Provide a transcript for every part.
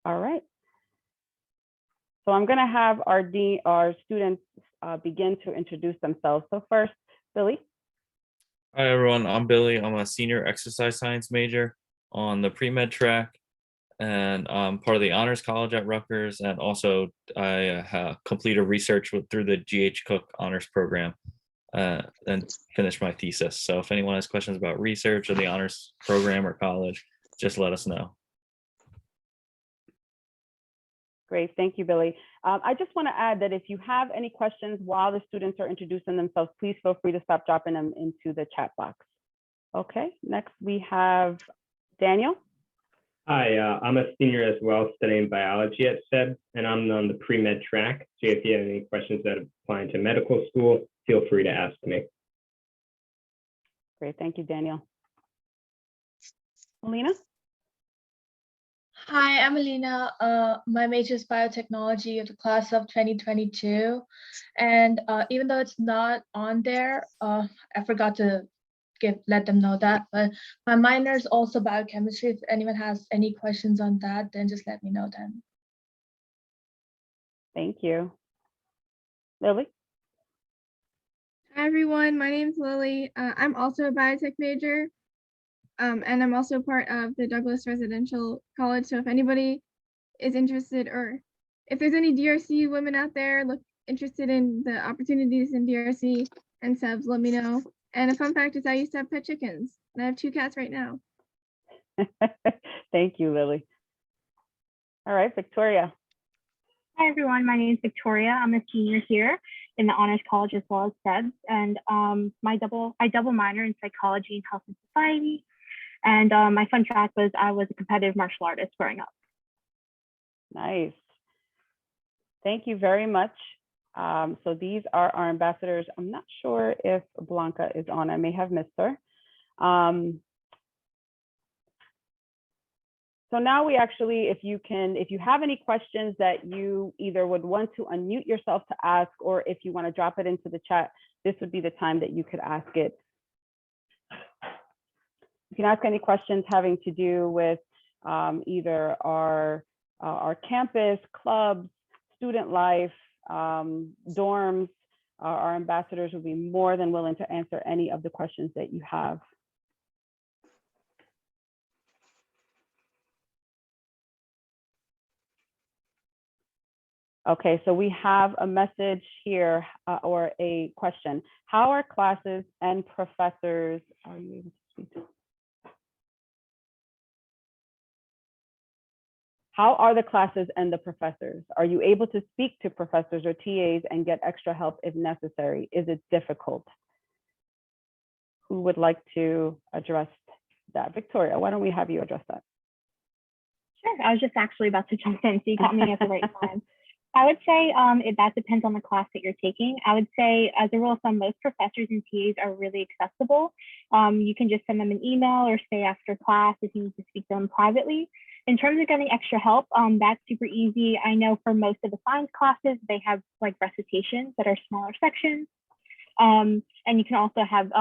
All right. So I'm going to have our students begin to introduce themselves. So first, Billy. Hi, everyone. I'm Billy. I'm a senior exercise science major on the pre-med track, and I'm part of the Honors College at Rutgers. And also, I completed research through the G.H. Cook Honors Program and finished my thesis. So if anyone has questions about research or the honors program or college, just let us know. Great, thank you, Billy. I just want to add that if you have any questions while the students are introducing themselves, please feel free to stop dropping them into the chat box. Okay, next we have Daniel. Hi, I'm a senior as well, studying biology at SEBS, and I'm on the pre-med track. So if you have any questions that apply to medical school, feel free to ask me. Great, thank you, Daniel. Alina? Hi, I'm Alina. My major is biotechnology of the class of 2022. And even though it's not on there, I forgot to let them know that. But my minor is also biochemistry. If anyone has any questions on that, then just let me know then. Thank you. Lily? Hi, everyone. My name's Lily. I'm also a biotech major. And I'm also part of the Douglas Residential College. So if anybody is interested, or if there's any DRC women out there interested in the opportunities in DRC and SEBS, let me know. And a fun fact is I used to have pet chickens, and I have 2 cats right now. Thank you, Lily. All right, Victoria. Hi, everyone. My name is Victoria. I'm a senior here in the Honors College as well as SEBS. And I double minor in psychology and health and society. And my fun fact was I was a competitive martial artist growing up. Nice. Thank you very much. So these are our ambassadors. I'm not sure if Blanca is on. I may have missed her. So now we actually, if you have any questions that you either would want to unmute yourself to ask, or if you want to drop it into the chat, this would be the time that you could ask it. You can ask any questions having to do with either our campus, clubs, student life, dorms. Our ambassadors will be more than willing to answer any of the questions that you have. Okay, so we have a message here or a question. How are classes and professors, are you able to speak to? How are the classes and the professors? Are you able to speak to professors or TAs and get extra help if necessary? Is it difficult? Who would like to address that? Victoria, why don't we have you address that? Sure. I was just actually about to jump in, so you caught me at the right time. I would say that depends on the class that you're taking. I would say, as a rule of thumb, most professors and TAs are really accessible. You can just send them an email or stay after class if you need to speak to them privately. In terms of getting extra help, that's super easy. I know for most of the science classes, they have like recitations that are smaller sections. And you can also have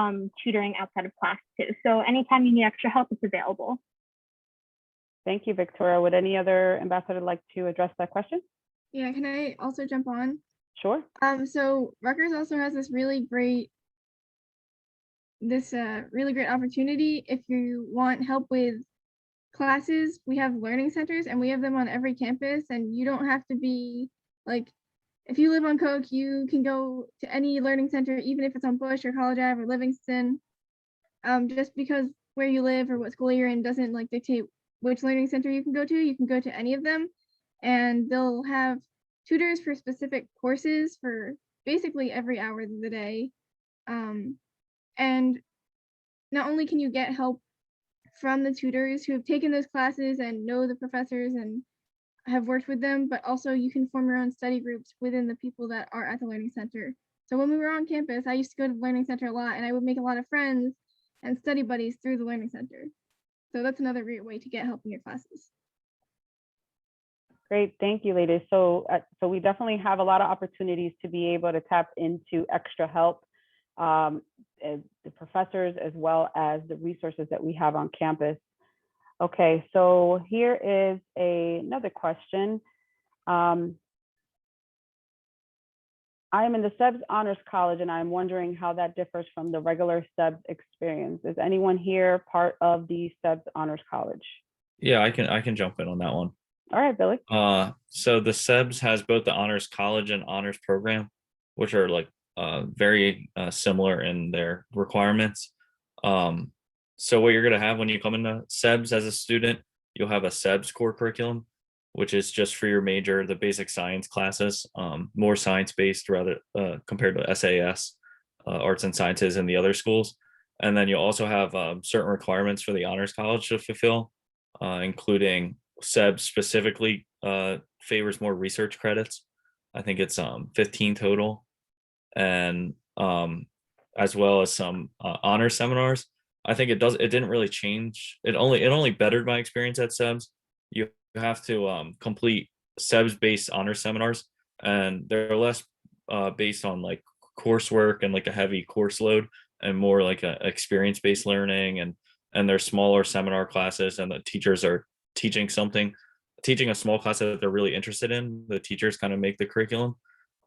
tutoring outside of class too. So anytime you need extra help, it's available. Thank you, Victoria. Would any other ambassador like to address that question? Yeah, can I also jump on? Sure. So Rutgers also has this really great opportunity. If you want help with classes, we have learning centers and we have them on every campus, and you don't have to be like, if you live on Coke, you can go to any learning center, even if it's on Bush or College Ave or Livingston. Just because where you live or what school you're in doesn't like dictate which learning center you can go to. You can go to any of them, and they'll have tutors for specific courses for basically every hour of the day. And not only can you get help from the tutors who have taken those classes and know the professors and have worked with them, but also you can form your own study groups within the people that are at the Learning Center. So when we were on campus, I used to go to the Learning Center a lot, and I would make a lot of friends and study buddies through the Learning Center. So that's another great way to get help in your classes. Great, thank you, ladies. So we definitely have a lot of opportunities to be able to tap into extra help, the professors, as well as the resources that we have on campus. Okay, so here is another question. I am in the SEBS Honors College and I'm wondering how that differs from the regular SEBS experience. Is anyone here part of the SEBS Honors College? Yeah, I can jump in on that one. All right, Billy. So the SEBS has both the honors college and honors program, which are like very similar in their requirements. So what you're gonna have when you come into SEBS as a student, you'll have a SEBS core curriculum, which is just for your major, the basic science classes, more science-based rather compared to SAS, arts and sciences in the other schools. And then you'll also have certain requirements for the honors college to fulfill, including SEBS specifically favors more research credits. I think it's 15 total, and as well as some honor seminars. I think it didn't really change. It only bettered my experience at SEBS. You have to complete SEBS based honor seminars, and they're less based on like coursework and like a heavy course load, and more like a experience based learning, and they're smaller seminar classes, and the teachers are teaching a small class that they're really interested in. The teachers kind of make the curriculum.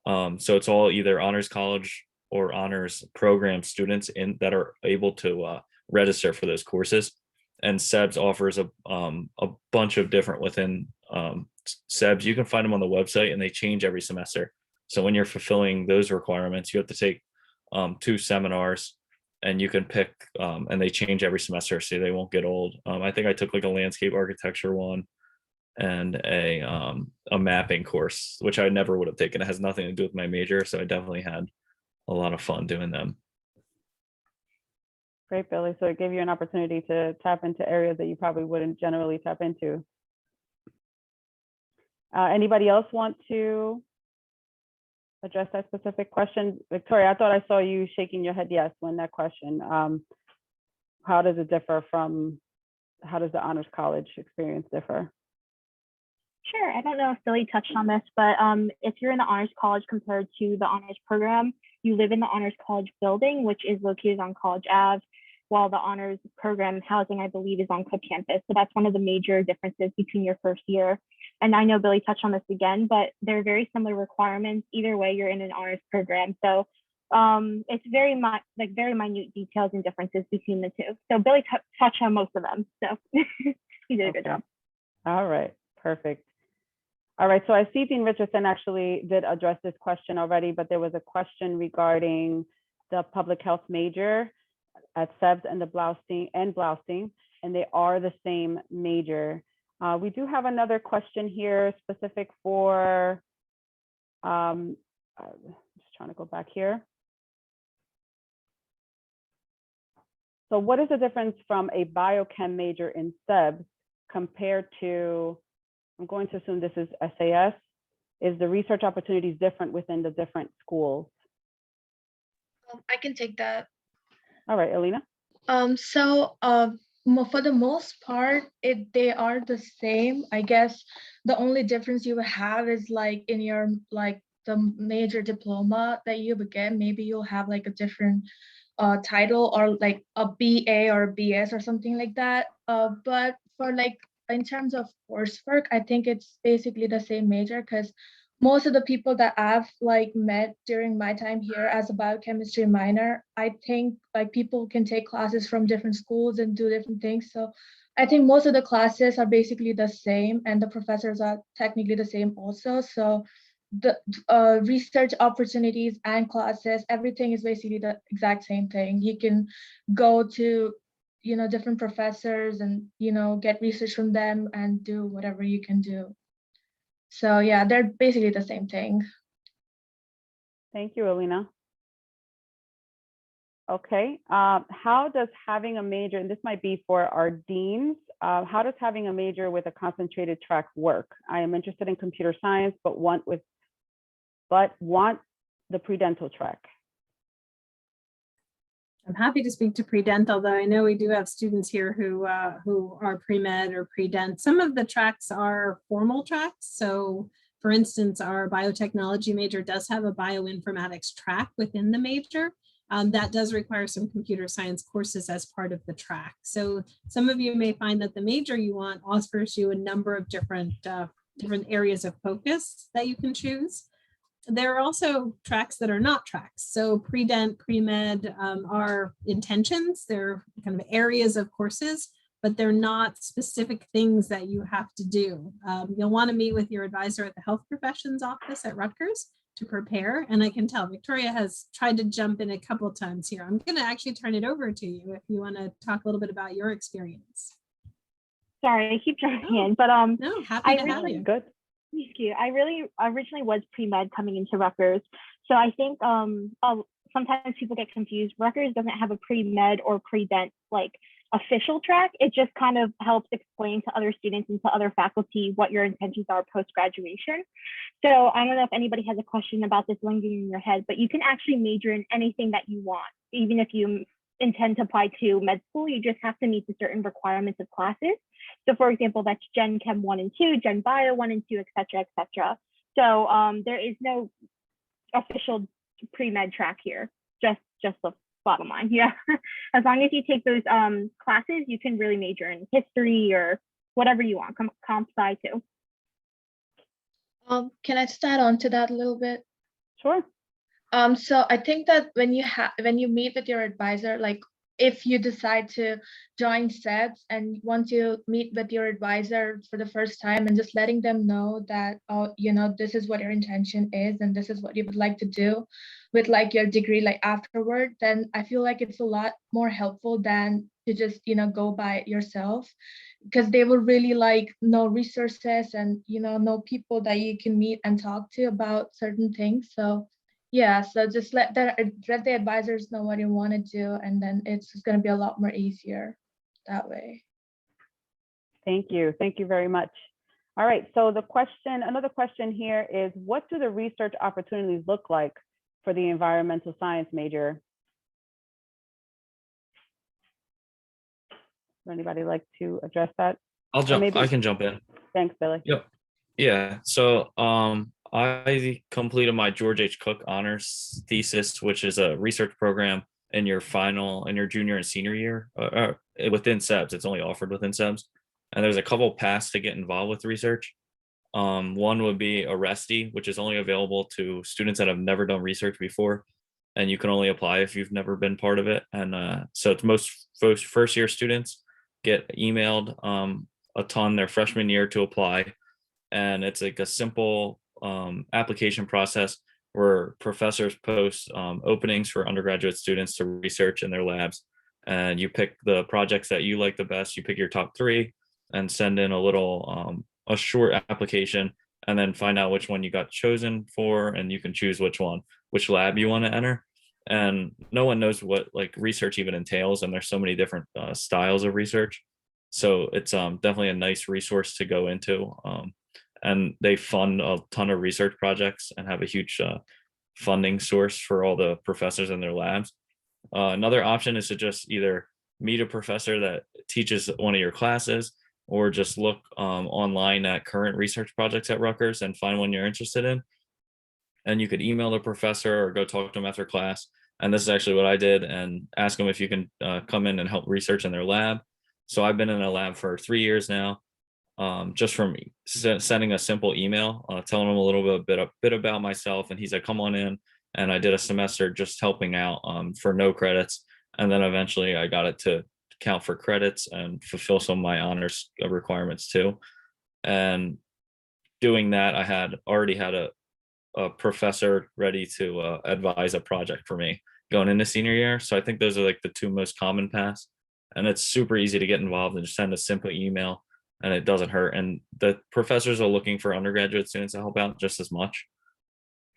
So it's all either honors college or honors program students that are able to register for those courses. And SEBS offers a bunch of different within SEBS. You can find them on the website, and they change every semester. So when you're fulfilling those requirements, you have to take 2 seminars, and you can pick, and they change every semester, so they won't get old. I think I took like a landscape architecture one and a mapping course, which I never would have taken. It has nothing to do with my major, so I definitely had a lot of fun doing them. Great, Billy. So it gave you an opportunity to tap into areas that you probably wouldn't generally tap into. Anybody else want to address that specific question? Victoria, I thought I saw you shaking your head yes when that question. How does it differ from, how does the honors college experience differ? Sure. I don't know if Billy touched on this, but if you're in the honors college compared to the honors program, you live in the honors college building, which is located on College Ave, while the honors program housing, I believe, is on Cook campus. So that's one of the major differences between your first year. And I know Billy touched on this again, but they're very similar requirements. Either way, you're in an honors program. So it's very much like very minute details and differences between the two. So Billy touched on most of them. So he did a good job. All right, perfect. All right, so I see Dean Richardson actually did address this question already, but there was a question regarding the public health major at SEBS and Blousing, and they are the same major. We do have another question here specific for, just trying to go back here. So what is the difference from a biochem major in SEBS compared to, I'm going to assume this is SAS, is the research opportunities different within the different schools? I can take that. All right, Alina. For the most part, they are the same. I guess the only difference you have is like in your the major diploma that you would get, maybe you'll have like a different title or like a BA or a BS or something like that. But for like in terms of coursework, I think it's basically the same major, because most of the people that I've like met during my time here as a biochemistry minor, I think like people can take classes from different schools and do different things. So I think most of the classes are basically the same, and the professors are technically the same also. So the research opportunities and classes, everything is basically the exact same thing. You can go to different professors and get research from them and do whatever you can do. So yeah, they're basically the same thing. Thank you, Alina. Okay, how does having a major, and this might be for our deans, how does having a major with a concentrated track work? I am interested in computer science, but want the pre-dental track. I'm happy to speak to pre-dental, though I know we do have students here who are pre-med or pre-dent. Some of the tracks are formal tracks. So for instance, our biotechnology major does have a bioinformatics track within the major. that does require some computer science courses as part of the track. So some of you may find that the major you want offers you a number of different areas of focus that you can choose. There are also tracks that are not tracks. So pre-dent, pre-med are intentions. They're kind of areas of courses, but they're not specific things that you have to do. You'll want to meet with your advisor at the health professions office at Rutgers to prepare. And I can tell Victoria has tried to jump in a couple times here. I'm going to actually turn it over to you if you want to talk a little bit about your experience. Sorry, I keep jumping in, but No, happy to have you. Good. thank you. I originally was pre-med coming into Rutgers. So I think sometimes people get confused. Rutgers doesn't have a pre-med or pre-dent like official track. It just kind of helps explain to other students and to other faculty what your intentions are post-graduation. So I don't know if anybody has a question about this lingering in your head, but you can actually major in anything that you want. Even if you intend to apply to med school, you just have to meet the certain requirements of classes. So for example, that's Gen Chem 1 and 2, Gen Bio 1 and 2, et cetera, et cetera. So there is no official pre-med track here, just the bottom line. Yeah, as long as you take those classes, you can really major in history or whatever you want, comp sci too. Can I just add on to that a little bit? Sure. So I think that when you meet with your advisor, like if you decide to join SEBS and once you meet with your advisor for the first time and just letting them know that, this is what your intention is and this is what you would like to do with like your degree, like afterward, then I feel like it's a lot more helpful than to just, go by it yourself, because they will really like know resources and, know people that you can meet and talk to about certain things. So yeah, so just let the advisors know what you want to do, and then it's going to be a lot more easier that way. Thank you. Thank you very much. All right. So another question here is, what do the research opportunities look like for the environmental science major? Would anybody like to address that? I'll jump. maybe- I can jump in. Thanks, Billy. Yep. Yeah. So I completed my George H. Cook honors thesis, which is a research program in your junior and senior year within SEBS. It's only offered within SEBS. And there's a couple paths to get involved with research. One would be a RESTE, which is only available to students that have never done research before. And you can only apply if you've never been part of it. And so it's most first year students get emailed a ton their freshman year to apply. And it's like a simple application process where professors post openings for undergraduate students to research in their labs. And you pick the projects that you like the best. You pick your top 3 and send in a short application, and then find out which one you got chosen for. And you can choose which lab you want to enter. And no one knows what like research even entails. And there's so many different styles of research. So it's definitely a nice resource to go into. And they fund a ton of research projects and have a huge funding source for all the professors in their labs. Another option is to just either meet a professor that teaches one of your classes, or just look online at current research projects at Rutgers and find one you're interested in. And you could email the professor or go talk to them after class. And this is actually what I did, and ask them if you can come in and help research in their lab. So I've been in a lab for 3 years now. Just from sending a simple email, telling him a little bit about myself, and he said, come on in. And I did a semester just helping out for no credits. And then eventually I got it to count for credits and fulfill some of my honors requirements too. And doing that, I had already had a professor ready to advise a project for me going into senior year. So I think those are like the 2 most common paths. And it's super easy to get involved and just send a simple email. And it doesn't hurt. And the professors are looking for undergraduate students to help out just as much.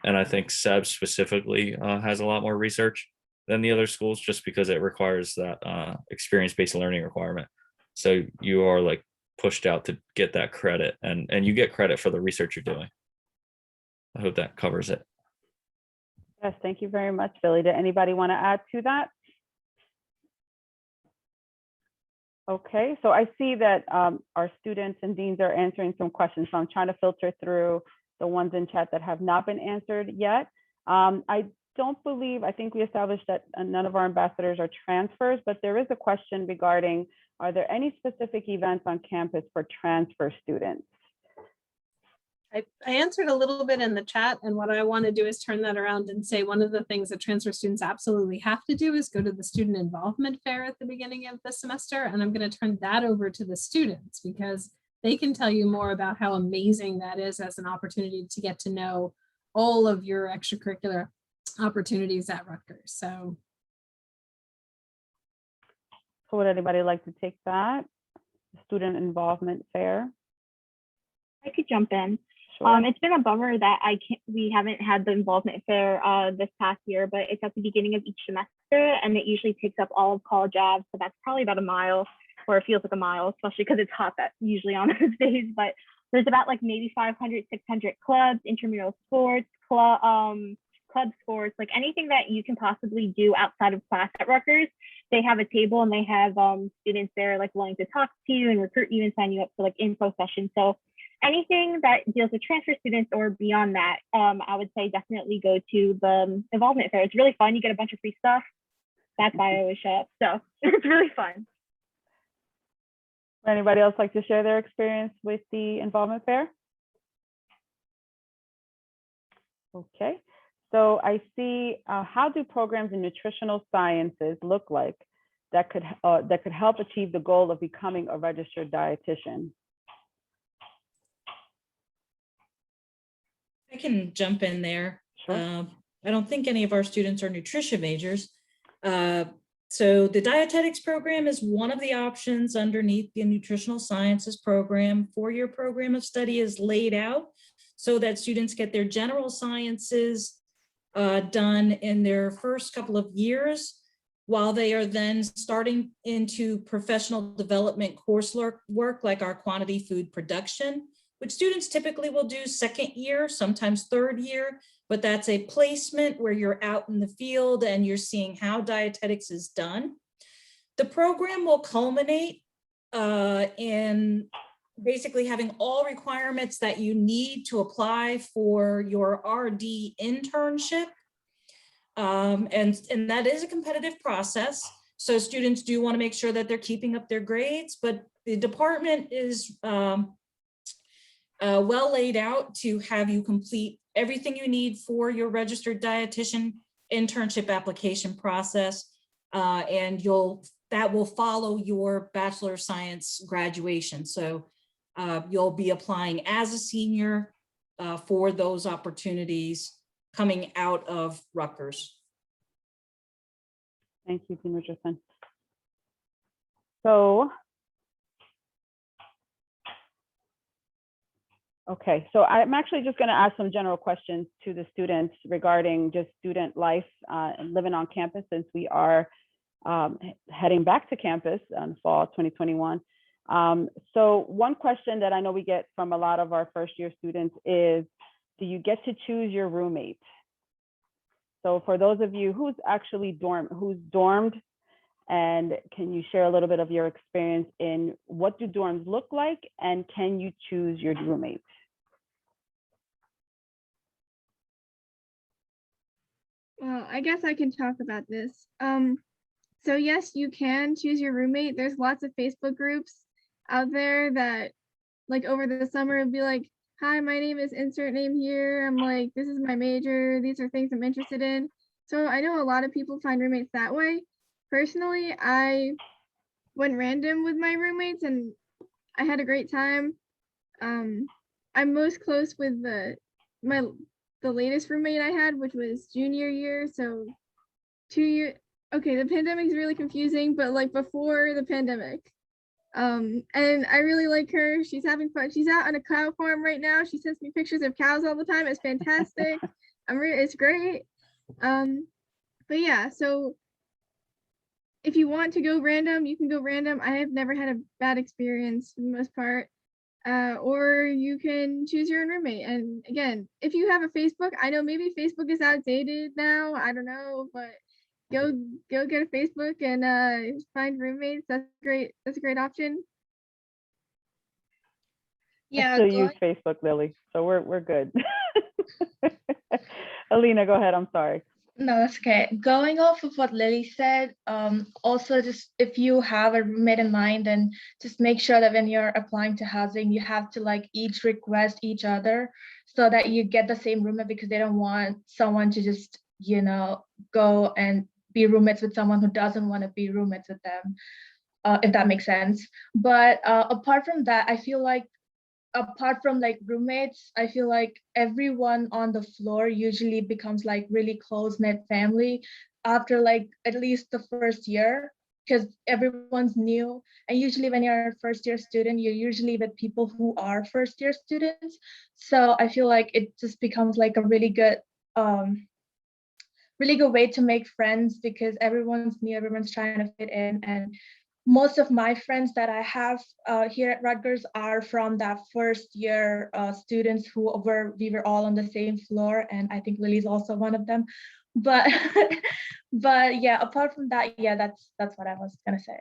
And I think SEBS specifically has a lot more research than the other schools, just because it requires that experience-based learning requirement. So you are like pushed out to get that credit, and you get credit for the research you're doing. I hope that covers it. Yes, thank you very much, Billy. Did anybody want to add to that? Okay, so I see that our students and deans are answering some questions, so I'm trying to filter through the ones in chat that have not been answered yet. I don't believe, I think we established that none of our ambassadors are transfers, but there is a question regarding, are there any specific events on campus for transfer students? I answered a little bit in the chat, and what I want to do is turn that around and say one of the things that transfer students absolutely have to do is go to the student involvement fair at the beginning of the semester, and I'm going to turn that over to the students because they can tell you more about how amazing that is as an opportunity to get to know all of your extracurricular opportunities at Rutgers. So would anybody like to take that? Student involvement fair? I could jump in. Sure. It's been a bummer that we haven't had the involvement fair this past year, but it's at the beginning of each semester and it usually takes up all of College Ave. So that's probably about a mile, or it feels like a mile, especially because it's hot that usually on those days. But there's about like maybe 500, 600 clubs, intramural sports, club sports, like anything that you can possibly do outside of class at Rutgers. They have a table and they have students there like willing to talk to you and recruit you and sign you up for like info sessions. So anything that deals with transfer students or beyond that, I would say definitely go to the involvement fair. It's really fun. You get a bunch of free stuff. That's why I always show up. So it's really fun. Would anybody else like to share their experience with the involvement fair? Okay, so I see, how do programs in nutritional sciences look like that could help achieve the goal of becoming a registered dietitian? I can jump in there. Sure. I don't think any of our students are nutrition majors. So the dietetics program is one of the options underneath the nutritional sciences program. 4-year program of study is laid out so that students get their general sciences done in their first couple of years, while they are then starting into professional development coursework like our quantity food production, which students typically will do 2nd year, sometimes 3rd year, but that's a placement where you're out in the field and you're seeing how dietetics is done. The program will culminate in basically having all requirements that you need to apply for your RD internship. And that is a competitive process. So students do want to make sure that they're keeping up their grades, but the department is well laid out to have you complete everything you need for your registered dietitian internship application process, and that will follow your Bachelor of Science graduation. So you'll be applying as a senior for those opportunities coming out of Rutgers. Thank you, Dean Richardson. So, okay, so I'm actually just going to ask some general questions to the students regarding just student life and living on campus, since we are heading back to campus in fall 2021. So one question that I know we get from a lot of our first year students is, do you get to choose your roommate? So for those of you who's actually dormed, and can you share a little bit of your experience in what do dorms look like, and can you choose your roommate? Well, I guess I can talk about this. So yes, you can choose your roommate. There's lots of Facebook groups out there that, like, over the summer it'll be like, hi, my name is insert name here. I'm like, this is my major. These are things I'm interested in. So I know a lot of people find roommates that way. Personally, I went random with my roommates and I had a great time. I'm most close with the latest roommate I had, which was junior year. So 2 years. Okay, the pandemic is really confusing, but like before the pandemic. And I really like her. She's having fun. She's out on a cow farm right now. She sends me pictures of cows all the time. It's fantastic. It's great. But yeah, so if you want to go random, you can go random. I have never had a bad experience for the most part. Or you can choose your own roommate. And again, if you have a Facebook, I know maybe Facebook is outdated now. I don't know, but go get a Facebook and find roommates. That's great. That's a great option. Yeah, I still use Facebook, Lily, so we're good. Alina, go ahead. I'm sorry. No, that's okay. Going off of what Lily said, also just if you have a roommate in mind, then just make sure that when you're applying to housing, you have to like each request each other so that you get the same roommate, because they don't want someone to just, go and be roommates with someone who doesn't want to be roommates with them, if that makes sense. But apart from that, I feel like apart from like roommates, I feel like everyone on the floor usually becomes like really close-knit family after like at least the first year, because everyone's new. And usually when you're a first year student, you're usually with people who are first year students. So I feel like it just becomes like a really good way to make friends, because everyone's new, everyone's trying to fit in. And most of my friends that I have here at Rutgers are from that first year students we were all on the same floor, and I think Lily's also one of them. But but yeah, apart from that, yeah, that's what I was gonna say.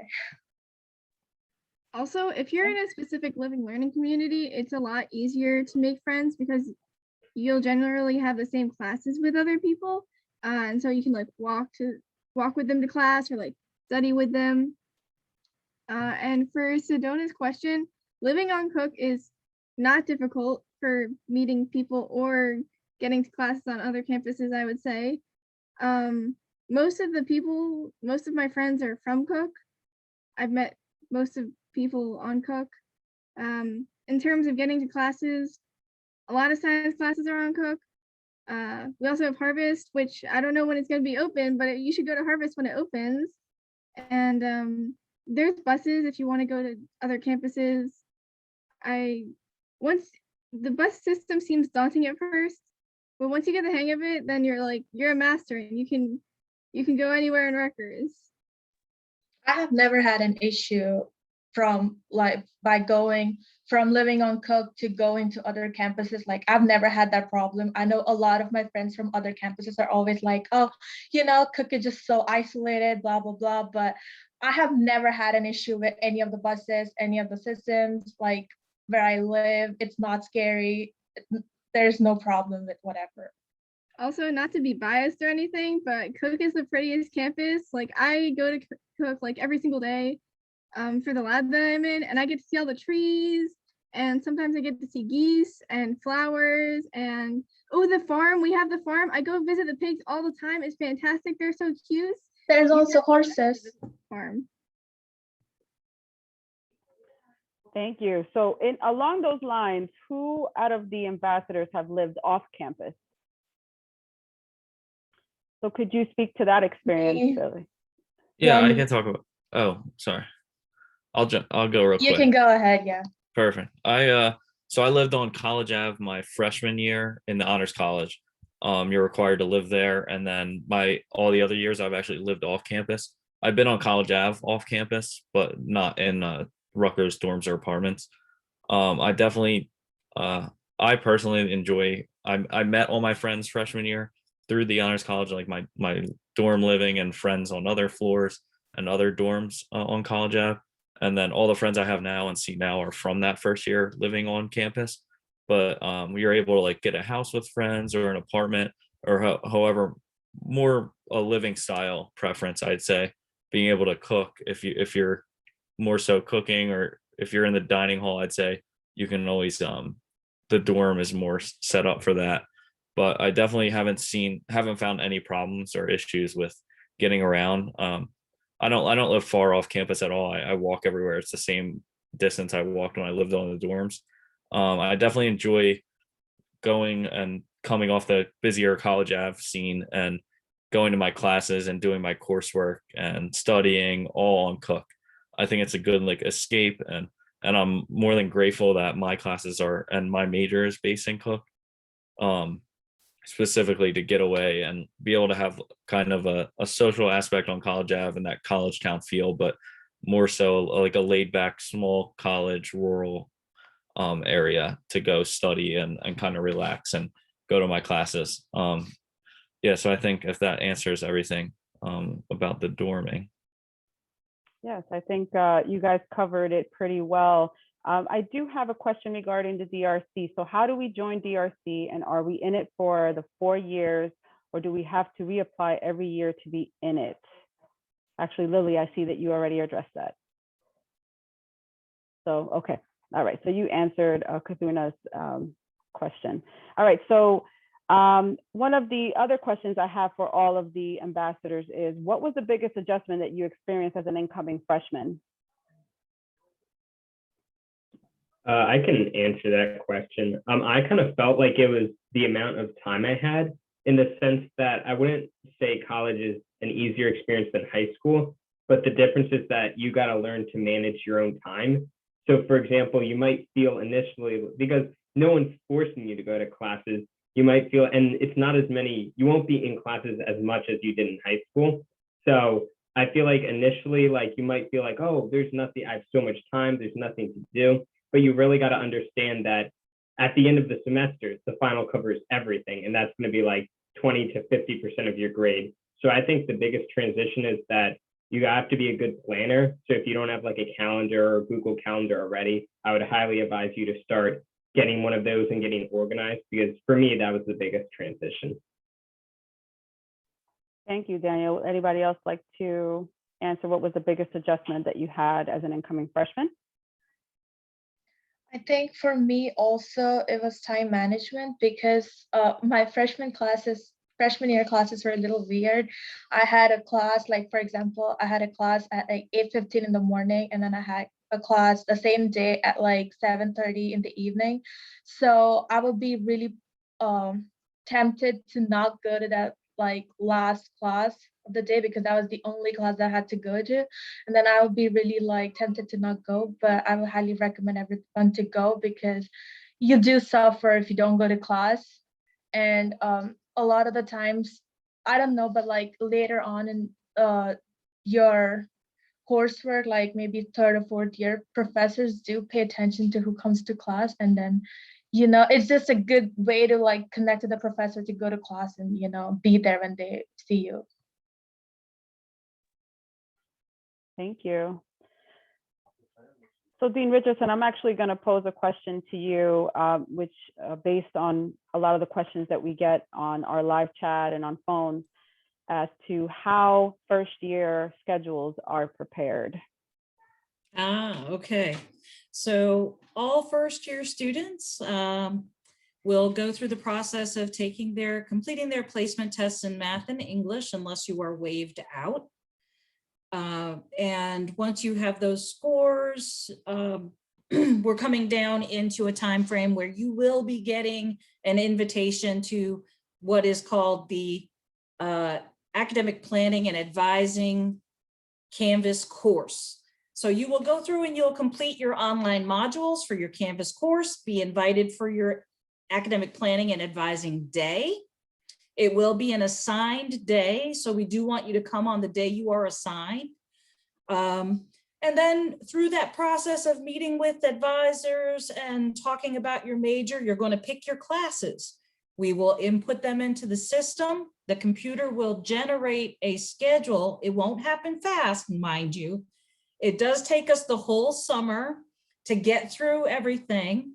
Also, if you're in a specific living learning community, it's a lot easier to make friends because you'll generally have the same classes with other people. And so you can like walk with them to class or like study with them. And for Sedona's question, living on Cook is not difficult for meeting people or getting to classes on other campuses, I would say. Most of my friends are from Cook. I've met most of people on Cook. In terms of getting to classes, a lot of science classes are on Cook. We also have Harvest, which I don't know when it's going to be open, but you should go to Harvest when it opens. And there's buses if you want to go to other campuses. Once the bus system seems daunting at first, but once you get the hang of it, then you're a master and you can go anywhere in Rutgers. I have never had an issue by going from living on Cook to going to other campuses. Like I've never had that problem. I know a lot of my friends from other campuses are always like, oh, Cook is just so isolated, blah, blah, blah. But I have never had an issue with any of the buses, any of the systems, like where I live. It's not scary. There's no problem with whatever. Also, not to be biased or anything, but Cook is the prettiest campus. Like I go to Cook like every single day for the lab that I'm in, and I get to see all the trees, and sometimes I get to see geese and flowers, and the farm. We have the farm. I go visit the pigs all the time. It's fantastic. They're so cute. There's also horses. Farm. Thank you. So along those lines, who out of the ambassadors have lived off campus? So could you speak to that experience, Billy? Yeah, I can talk about. Oh, sorry. I'll go real quick. You can go ahead. Yeah. Perfect. So I lived on College Ave my freshman year in the Honors College. You're required to live there, and then all the other years I've actually lived off campus. I've been on College Ave off campus, but not in Rutgers dorms or apartments. I personally enjoy. I met all my friends freshman year through the Honors College, like my dorm living and friends on other floors and other dorms on College Ave. And then all the friends I have now and see now are from that first year living on campus. But you're able to like get a house with friends or an apartment or however more a living style preference, I'd say. Being able to cook if you're more so cooking, or if you're in the dining hall, I'd say you can always the dorm is more set up for that. But I definitely haven't found any problems or issues with getting around. I don't live far off campus at all. I walk everywhere. It's the same distance I walked when I lived on the dorms. I definitely enjoy going and coming off the busier College Ave scene and going to my classes and doing my coursework and studying all on Cook. I think it's a good like escape, and I'm more than grateful that my classes and my major is based in Cook. Specifically to get away and be able to have kind of a social aspect on College Ave and that college town feel, but more so like a laid back small college rural area to go study and kind of relax and go to my classes. Yeah, so I think if that answers everything about the dorming. Yes, I think you guys covered it pretty well. I do have a question regarding the DRC. So how do we join DRC, and are we in it for the 4 years, or do we have to reapply every year to be in it? Actually, Lily, I see that you already addressed that. So, okay. All right. So you answered Kathuna's question. All right. So one of the other questions I have for all of the ambassadors is, what was the biggest adjustment that you experienced as an incoming freshman? I can answer that question. I kind of felt like it was the amount of time I had, in the sense that I wouldn't say college is an easier experience than high school, but the difference is that you got to learn to manage your own time. So for example, you might feel initially, because no one's forcing you to go to classes, you might feel, and it's not as many, you won't be in classes as much as you did in high school. So I feel like initially, like you might feel like, oh, there's nothing, I have so much time, there's nothing to do. But you really got to understand that at the end of the semester, the final covers everything. And that's going to be like 20 to 50% of your grade. So I think the biggest transition is that you have to be a good planner. So if you don't have like a calendar or Google Calendar already, I would highly advise you to start getting one of those and getting organized, because for me, that was the biggest transition. Thank you, Daniel. Anybody else like to answer what was the biggest adjustment that you had as an incoming freshman? I think for me also it was time management, because my freshman year classes were a little weird. I had a class, like for example, I had a class at like 8:15 in the morning, and then I had a class the same day at like 7:30 in the evening. So I would be really tempted to not go to that like last class of the day, because that was the only class that I had to go to. And then I would be really like tempted to not go, but I would highly recommend everyone to go, because you do suffer if you don't go to class. And a lot of the times, I don't know, but like later on in your coursework, like maybe third or fourth year, professors do pay attention to who comes to class. And then, you know, it's just a good way to like connect to the professor to go to class and, you know, be there when they see you. Thank you. So Dean Richardson, I'm actually going to pose a question to you, which based on a lot of the questions that we get on our live chat and on phones, as to how first year schedules are prepared. Okay. So all first year students will go through the process of completing their placement tests in math and English, unless you are waived out. And once you have those scores, we're coming down into a time frame where you will be getting an invitation to what is called the Academic Planning and Advising Canvas course. So you will go through and you'll complete your online modules for your Canvas course, be invited for your Academic Planning and Advising Day. It will be an assigned day, so we do want you to come on the day you are assigned. And then through that process of meeting with advisors and talking about your major, you're going to pick your classes. We will input them into the system. The computer will generate a schedule. It won't happen fast, mind you. It does take us the whole summer to get through everything,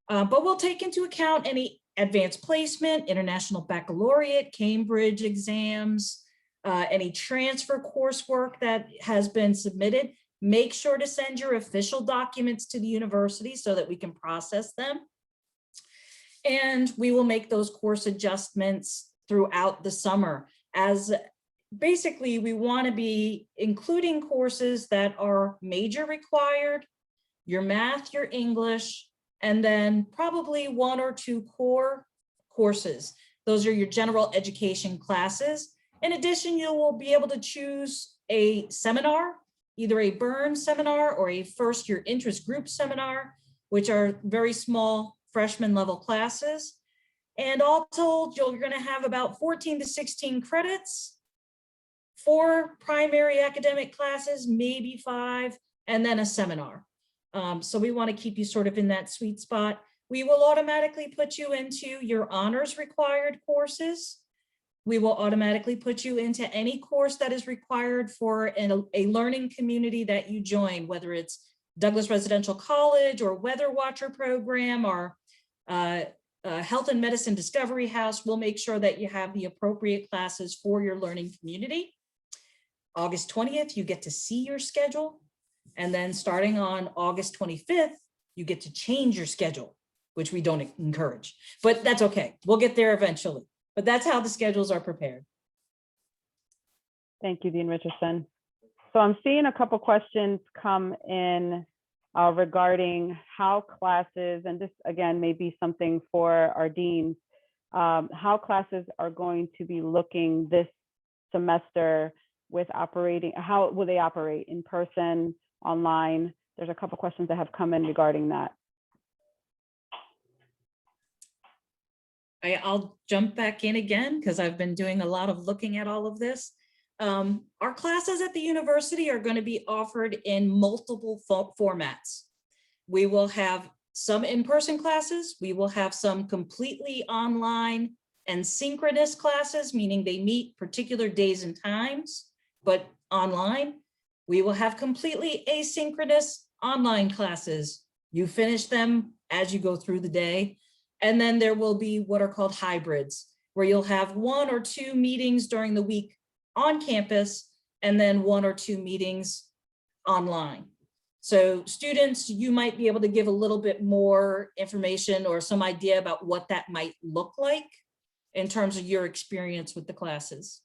but we'll take into account any advanced placement, international baccalaureate, Cambridge exams, any transfer coursework that has been submitted. Make sure to send your official documents to the university so that we can process them. And we will make those course adjustments throughout the summer, as basically we want to be including courses that are major required, your math, your English, and then probably 1 or 2 core courses. Those are your general education classes. In addition, you will be able to choose a seminar, either a Burn seminar or a first year interest group seminar, which are very small freshman level classes. And all told, you're going to have about 14 to 16 credits, 4 primary academic classes, maybe 5, and then a seminar. So we want to keep you sort of in that sweet spot. We will automatically put you into your honors required courses. We will automatically put you into any course that is required for a learning community that you join, whether it's Douglas Residential College or Weather Watcher program or Health and Medicine Discovery House will make sure that you have the appropriate classes for your learning community. August 20th, you get to see your schedule. And then starting on August 25th, you get to change your schedule, which we don't encourage, but that's okay. We'll get there eventually, but that's how the schedules are prepared. Thank you, Dean Richardson. So I'm seeing a couple questions come in regarding how classes, and this again may be something for our deans, how classes are going to be looking this semester with operating, how will they operate, in person, online? There's a couple questions that have come in regarding that. I'll jump back in again because I've been doing a lot of looking at all of this. Our classes at the university are going to be offered in multiple formats. We will have some in-person classes. We will have some completely online and synchronous classes, meaning they meet particular days and times, but online. We will have completely asynchronous online classes. You finish them as you go through the day. And then there will be what are called hybrids, where you'll have 1 or 2 meetings during the week on campus, and then 1 or 2 meetings online. So students, you might be able to give a little bit more information or some idea about what that might look like in terms of your experience with the classes.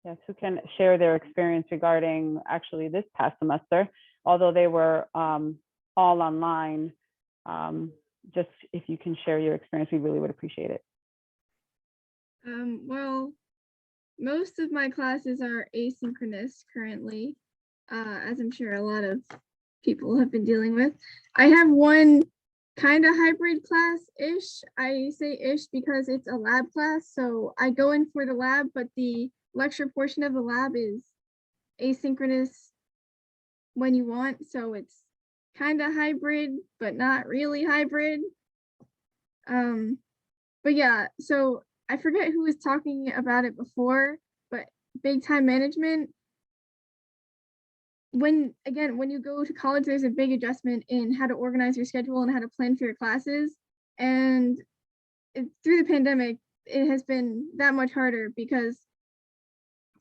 Yes, who can share their experience regarding actually this past semester, although they were all online. Just if you can share your experience, we really would appreciate it. Well, most of my classes are asynchronous currently, as I'm sure a lot of people have been dealing with. I have one kind of hybrid class-ish. I say ish because it's a lab class, so I go in for the lab, but the lecture portion of the lab is asynchronous when you want, so it's kind of hybrid, but not really hybrid. But yeah, so I forget who was talking about it before, but big time management. When you go to college, there's a big adjustment in how to organize your schedule and how to plan for your classes. And through the pandemic, it has been that much harder because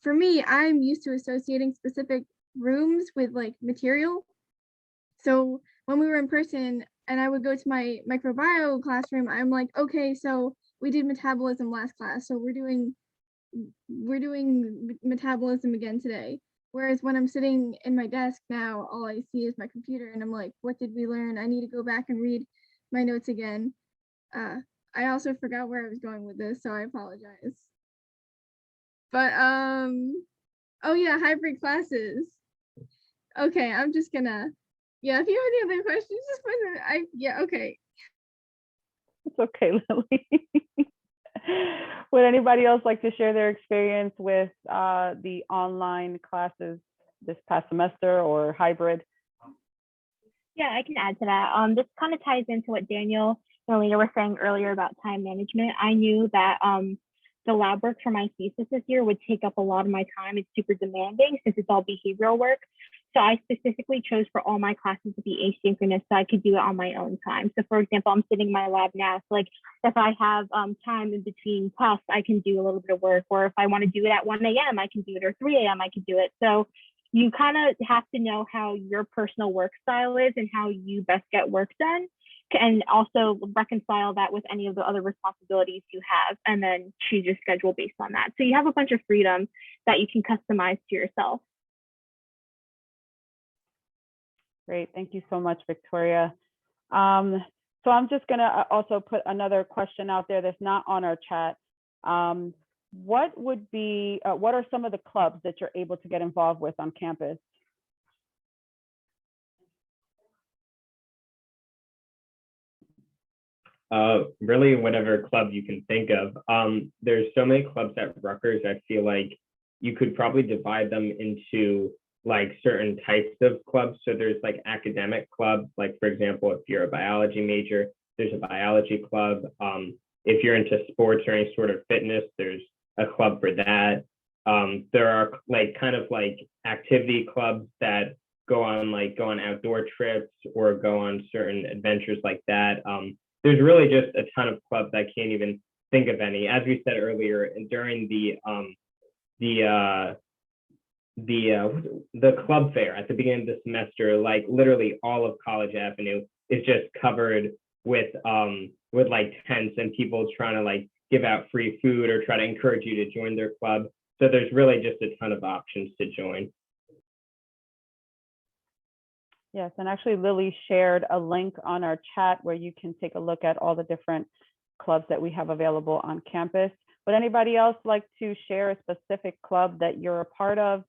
for me, I'm used to associating specific rooms with like material. So when we were in person and I would go to my microbiome classroom, I'm like, okay, so we did metabolism last class, so we're doing metabolism again today. Whereas when I'm sitting in my desk now, all I see is my computer and I'm like, what did we learn? I need to go back and read my notes again. I also forgot where I was going with this, so I apologize. But oh yeah, hybrid classes. Okay, I'm just gonna, yeah, if you have any other questions, just put it, yeah, okay. It's okay, Lily. Would anybody else like to share their experience with the online classes this past semester or hybrid? Yeah, I can add to that. This kind of ties into what Daniel and Alina were saying earlier about time management. I knew that the lab work for my thesis this year would take up a lot of my time. It's super demanding since it's all behavioral work. So I specifically chose for all my classes to be asynchronous so I could do it on my own time. So for example, I'm sitting in my lab now. So like if I have time in between tests, I can do a little bit of work, or if I want to do it at 1 a.m., I can do it, or 3 a.m., I can do it. So you kind of have to know how your personal work style is and how you best get work done, and also reconcile that with any of the other responsibilities you have, and then choose your schedule based on that. So you have a bunch of freedom that you can customize to yourself. Great, thank you so much, Victoria. So I'm just gonna also put another question out there that's not on our chat. What are some of the clubs that you're able to get involved with on campus? Really whatever club you can think of. There's so many clubs at Rutgers, I feel like you could probably divide them into like certain types of clubs. So there's like academic clubs, like for example, if you're a biology major, there's a biology club. If you're into sports or any sort of fitness, there's a club for that. There are like kind of like activity clubs that go on outdoor trips or go on certain adventures like that. There's really just a ton of clubs. I can't even think of any. As we said earlier, during the club fair at the beginning of the semester, like literally all of College Avenue is just covered with like tents and people trying to like give out free food or try to encourage you to join their club. So there's really just a ton of options to join. Yes, and actually Lily shared a link on our chat where you can take a look at all the different clubs that we have available on campus. Would anybody else like to share a specific club that you're a part of?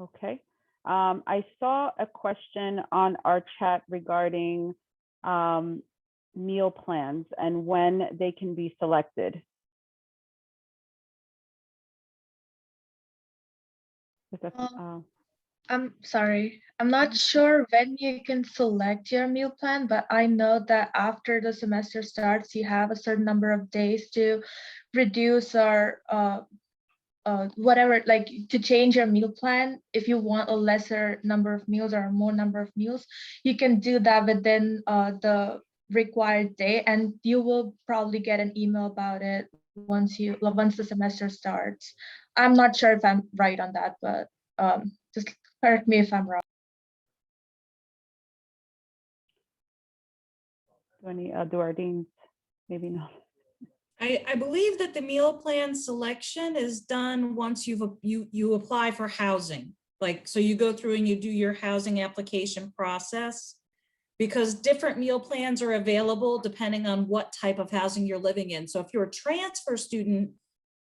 Okay. I saw a question on our chat regarding meal plans and when they can be selected. I'm sorry. I'm not sure when you can select your meal plan, but I know that after the semester starts, you have a certain number of days to reduce or whatever, like to change your meal plan. If you want a lesser number of meals or a more number of meals, you can do that within the required day, and you will probably get an email about it once the semester starts. I'm not sure if I'm right on that, but just correct me if I'm wrong. Do any do our deans? Maybe not. I believe that the meal plan selection is done once you apply for housing. Like, so you go through and you do your housing application process, because different meal plans are available depending on what type of housing you're living in. So if you're a transfer student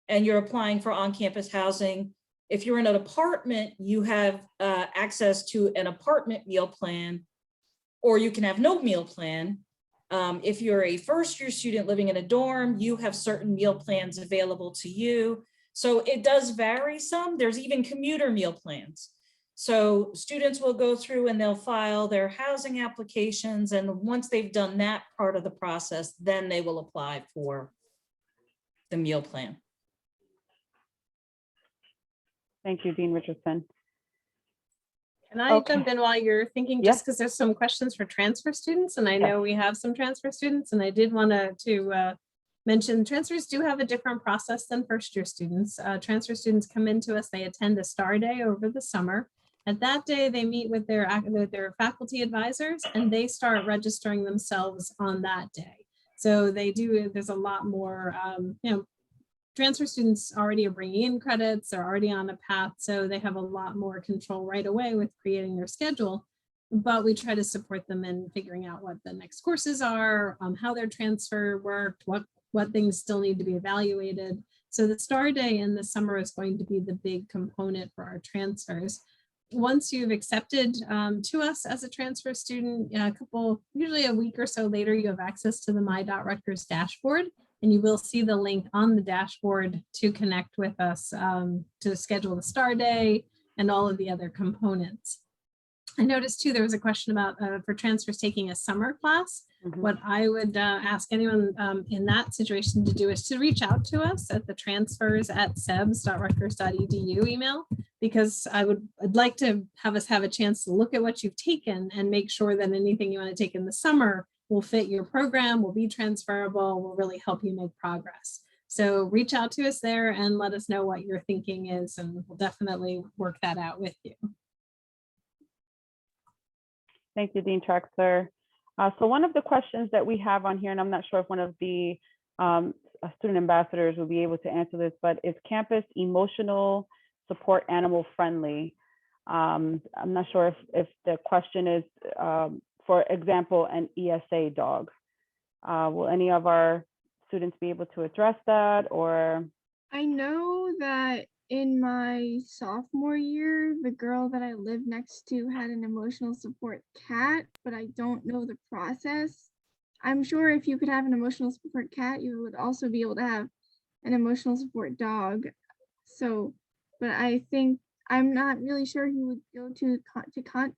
and you're applying for on-campus housing, if you're in an apartment, you have access to an apartment meal plan, or you can have no meal plan. If you're a first-year student living in a dorm, you have certain meal plans available to you. So it does vary some. There's even commuter meal plans. So students will go through and they'll file their housing applications. And once they've done that part of the process, then they will apply for the meal plan. Thank you, Dean Richardson. Can I jump in while you're thinking, just because there's some questions for transfer students, and I know we have some transfer students, and I did want to mention transfers do have a different process than first-year students. Transfer students come into us, they attend a STAR day over the summer. At that day, they meet with their faculty advisors, and they start registering themselves on that day. So they do, there's a lot more, transfer students already are bringing in credits, they're already on a path, so they have a lot more control right away with creating their schedule. But we try to support them in figuring out what the next courses are, how their transfer worked, what things still need to be evaluated. So the STAR Day in the summer is going to be the big component for our transfers. Once you've accepted to us as a transfer student, usually a week or so later, you have access to the My.Rutgers dashboard, and you will see the link on the dashboard to connect with us to schedule the STAR Day and all of the other components. I noticed too, there was a question about for transfers taking a summer class. What I would ask anyone in that situation to do is to reach out to us at the transfers@sebs.rutgers.edu email, because I'd like to have us have a chance to look at what you've taken and make sure that anything you want to take in the summer will fit your program, will be transferable, will really help you make progress. So reach out to us there and let us know what your thinking is, and we'll definitely work that out with you. Thank you, Dean Traxler. So one of the questions that we have on here, and I'm not sure if one of the student ambassadors will be able to answer this, but is campus emotional support animal friendly? I'm not sure if the question is, for example, an ESA dog. Will any of our students be able to address that, or? I know that in my sophomore year, the girl that I lived next to had an emotional support cat, but I don't know the process. I'm sure if you could have an emotional support cat, you would also be able to have an emotional support dog. So, but I think, I'm not really sure who would go to contact.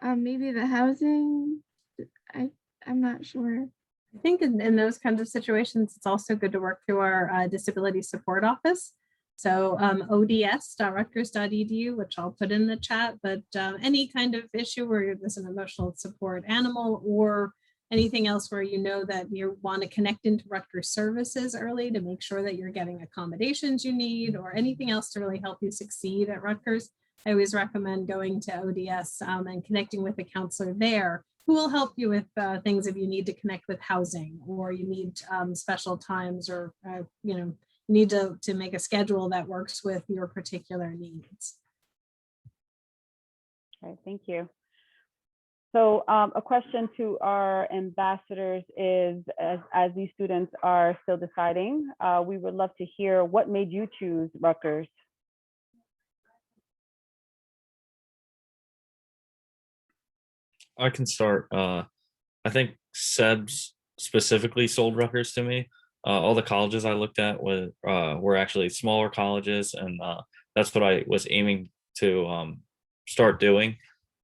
Maybe the housing, I'm not sure. I think in those kinds of situations, it's also good to work through our disability support office. So ods.rutgers.edu, which I'll put in the chat, but any kind of issue where there's an emotional support animal or anything else where you know that you want to connect into Rutgers services early to make sure that you're getting accommodations you need or anything else to really help you succeed at Rutgers, I always recommend going to ODS and connecting with a counselor there who will help you with things if you need to connect with housing or you need special times or, you need to make a schedule that works with your particular needs. Okay, thank you. So a question to our ambassadors is, as these students are still deciding, we would love to hear what made you choose Rutgers? I can start. I think SEBS specifically sold Rutgers to me. All the colleges I looked at were actually smaller colleges, and that's what I was aiming to start doing,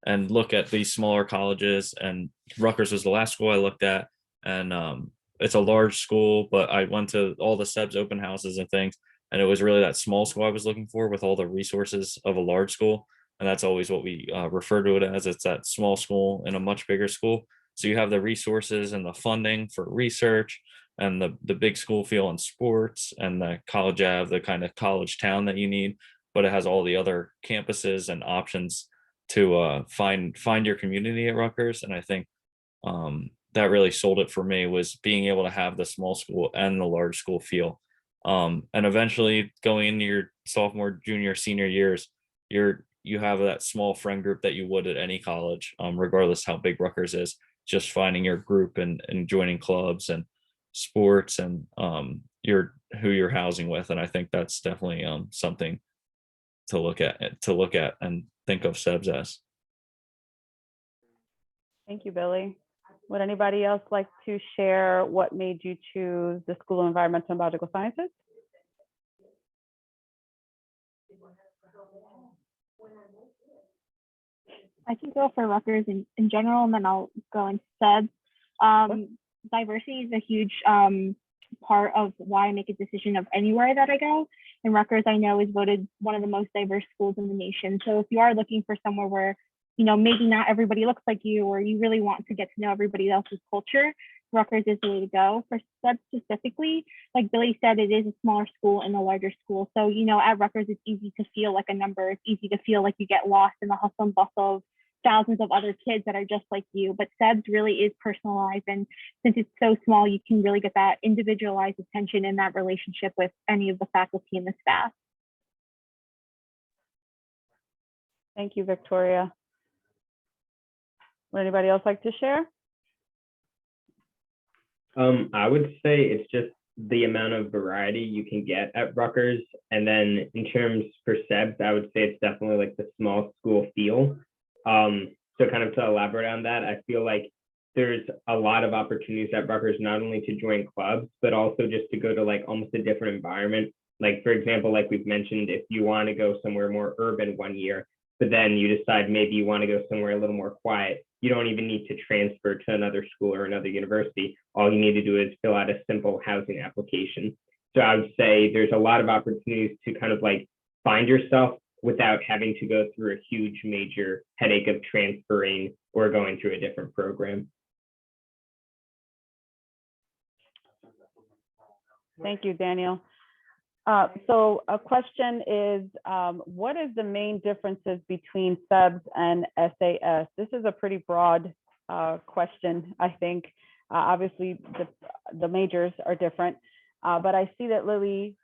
and look at these smaller colleges. And Rutgers was the last school I looked at, and it's a large school, but I went to all the SEBS open houses and things, and it was really that small school I was looking for with all the resources of a large school. And that's always what we refer to it as. It's that small school in a much bigger school. So you have the resources and the funding for research and the big school feel in sports and the college ave, the kind of college town that you need, but it has all the other campuses and options to find your community at Rutgers. And I think that really sold it for me, was being able to have the small school and the large school feel. And eventually going into your sophomore, junior, senior years, you have that small friend group that you would at any college, regardless how big Rutgers is, just finding your group and joining clubs and sports and who you're housing with. And I think that's definitely something to look at and think of SEBS as. Thank you, Billy. Would anybody else like to share what made you choose the School of Environmental and Biological Sciences? I can go for Rutgers in general, and then I'll go into SEBS. Diversity is a huge part of why I make a decision of anywhere that I go. And Rutgers, I know, is voted one of the most diverse schools in the nation. So if you are looking for somewhere where, maybe not everybody looks like you, or you really want to get to know everybody else's culture, Rutgers is the way to go. For SEBS specifically, like Billy said, it is a smaller school and a larger school. So, at Rutgers, it's easy to feel like a number. It's easy to feel like you get lost in the hustle and bustle of thousands of other kids that are just like you. But SEBS really is personalized. And since it's so small, you can really get that individualized attention in that relationship with any of the faculty and the staff. Thank you, Victoria. Would anybody else like to share? I would say it's just the amount of variety you can get at Rutgers. And then in terms for SEBS, I would say it's definitely like the small school feel. So kind of to elaborate on that, I feel like there's a lot of opportunities at Rutgers, not only to join clubs, but also just to go to like almost a different environment. Like, for example, like we've mentioned, if you want to go somewhere more urban one year, but then you decide maybe you want to go somewhere a little more quiet, you don't even need to transfer to another school or another university. All you need to do is fill out a simple housing application. So I would say there's a lot of opportunities to kind of like find yourself without having to go through a huge major headache of transferring or going through a different program. Thank you, Daniel. So a question is, what is the main differences between SEBS and SAS? This is a pretty broad question, I think. Obviously, the majors are different, but I see that Lily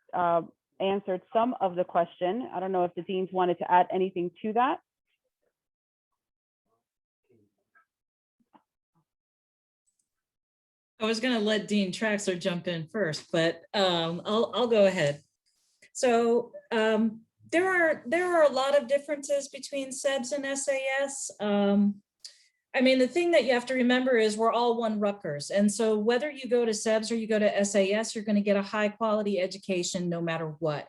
answered some of the question. I don't know if the deans wanted to add anything to that. I was going to let Dean Traxler jump in first, but I'll go ahead. So there are a lot of differences between SEBS and SAS. I mean, the thing that you have to remember is we're all one Rutgers. And so whether you go to SEBS or you go to SAS, you're going to get a high quality education no matter what.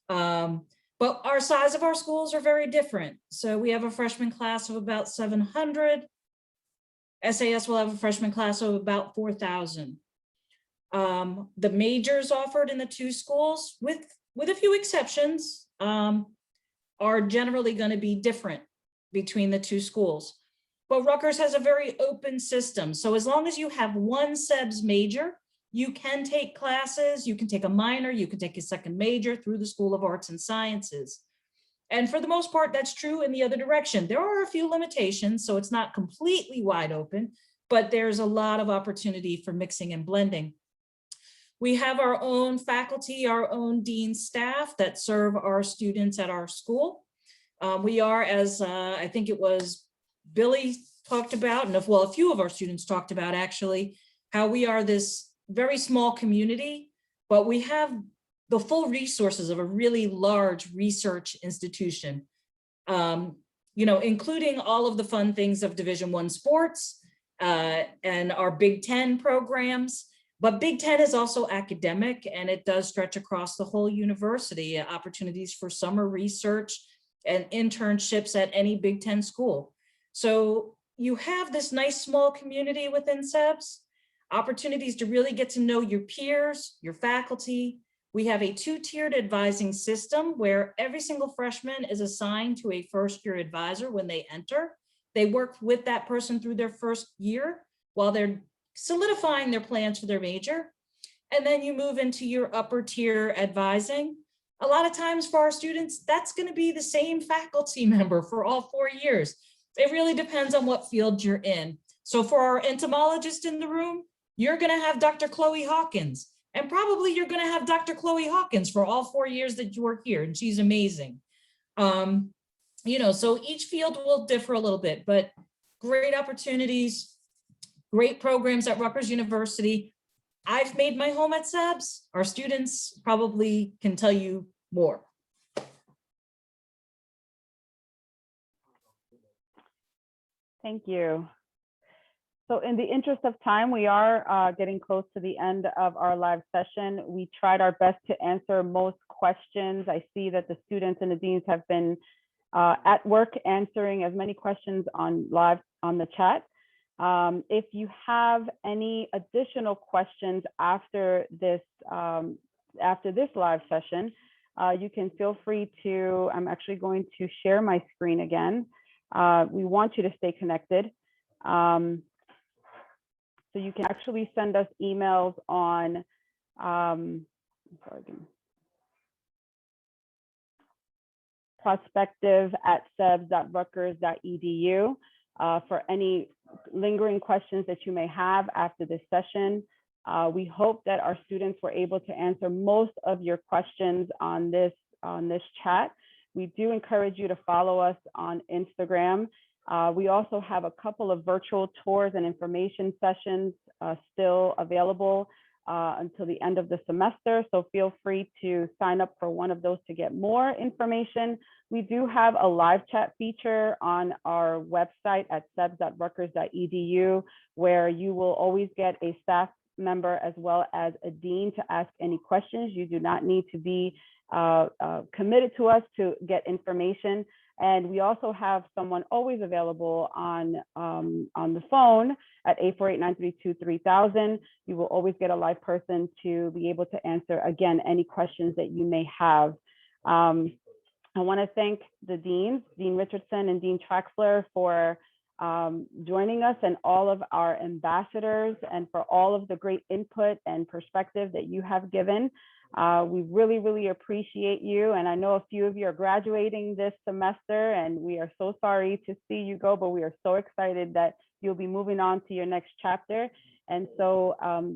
But our size of our schools are very different. So we have a freshman class of about 700. SAS will have a freshman class of about 4,000. The majors offered in the two schools, with a few exceptions, are generally going to be different between the two schools. But Rutgers has a very open system. So as long as you have one SEBS major, you can take classes, you can take a minor, you can take a second major through the School of Arts and Sciences. And for the most part, that's true in the other direction. There are a few limitations, so it's not completely wide open, but there's a lot of opportunity for mixing and blending. We have our own faculty, our own dean staff that serve our students at our school. We are, as I think it was Billy talked about, and well, a few of our students talked about actually, how we are this very small community, but we have the full resources of a really large research institution, you know, including all of the fun things of Division I sports and our Big Ten programs. But Big Ten is also academic, and it does stretch across the whole university, opportunities for summer research and internships at any Big Ten school. So you have this nice small community within SEBS, opportunities to really get to know your peers, your faculty. We have a two-tiered advising system where every single freshman is assigned to a first-year advisor when they enter. They work with that person through their first year while they're solidifying their plans for their major. And then you move into your upper tier advising. A lot of times for our students, that's going to be the same faculty member for all 4 years. It really depends on what field you're in. So for our entomologist in the room, you're going to have Dr. Chloe Hawkins, and probably you're going to have Dr. Chloe Hawkins for all 4 years that you work here, and she's amazing. You know, so each field will differ a little bit, but great opportunities, great programs at Rutgers University. I've made my home at SEBS. Our students probably can tell you more. Thank you. So in the interest of time, we are getting close to the end of our live session. We tried our best to answer most questions. I see that the students and the deans have been at work answering as many questions on the chat. If you have any additional questions after this live session, you can feel free to, I'm actually going to share my screen again. We want you to stay connected. So you can actually send us emails on, prospective@sebs.rutgers.edu for any lingering questions that you may have after this session. We hope that our students were able to answer most of your questions on this chat. We do encourage you to follow us on Instagram. We also have a couple of virtual tours and information sessions still available until the end of the semester. So feel free to sign up for one of those to get more information. We do have a live chat feature on our website at sebs.rutgers.edu, where you will always get a staff member as well as a dean to ask any questions. You do not need to be committed to us to get information. And we also have someone always available on the phone at 848-932-3000. You will always get a live person to be able to answer, again, any questions that you may have. I want to thank the deans, Dean Richardson and Dean Traxler, for joining us, and all of our ambassadors, and for all of the great input and perspective that you have given. We really, really appreciate you. And I know a few of you are graduating this semester, and we are so sorry to see you go, but we are so excited that you'll be moving on to your next chapter. And so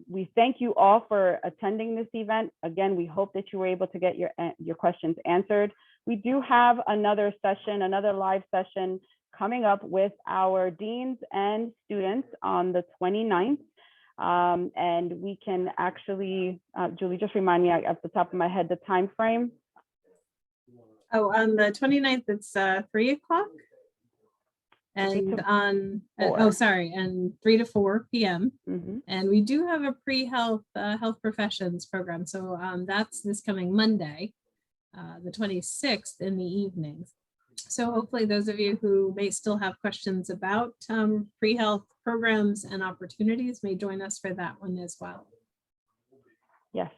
we thank you all for attending this event. Again, we hope that you were able to get your questions answered. We do have another session, another live session coming up with our deans and students on the 29th. And we can actually, Julie, just remind me at the top of my head, the time frame. Oh, on the 29th, it's 3 o'clock. And on, and 3 to 4 p.m. Mm-hmm. And we do have a pre-health health professions program. So that's this coming Monday, the 26th in the evenings. So hopefully those of you who may still have questions about pre-health programs and opportunities may join us for that one as well. Yes.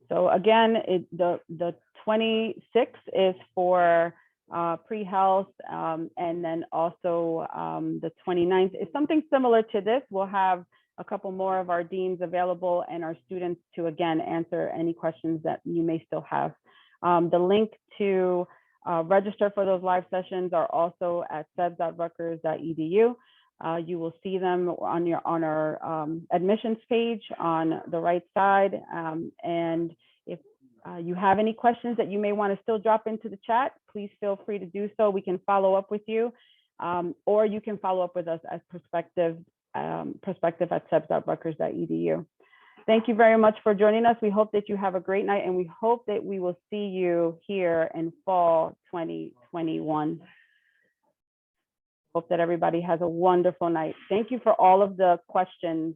So again, the 26th is for pre-health, and then also the 29th is something similar to this. We'll have a couple more of our deans available and our students to, again, answer any questions that you may still have. The link to register for those live sessions are also at sebs.rutgers.edu. You will see them on our admissions page on the right side. And if you have any questions that you may want to still drop into the chat, please feel free to do so. We can follow up with you, or you can follow up with us at perspective at sebs.rutgers.edu. Thank you very much for joining us. We hope that you have a great night, and we hope that we will see you here in fall 2021. Hope that everybody has a wonderful night. Thank you for all of the questions.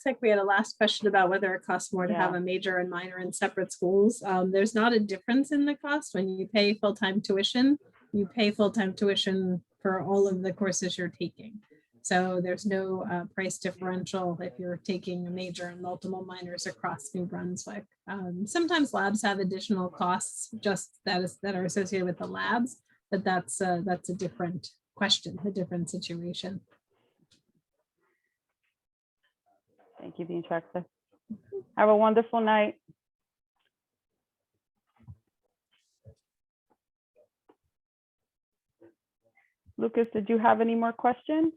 Looks like we had a last question about whether it costs more to have Yeah. a major and minor in separate schools. There's not a difference in the cost. When you pay full-time tuition, you pay full-time tuition for all of the courses you're taking. So there's no price differential if you're taking a major and multiple minors across New Brunswick. Sometimes labs have additional costs just that are associated with the labs, but that's a different question, a different situation. Thank you, Dean Traxler. Have a wonderful night. Lucas, did you have any more questions?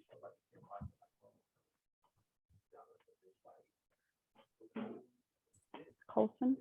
Colson?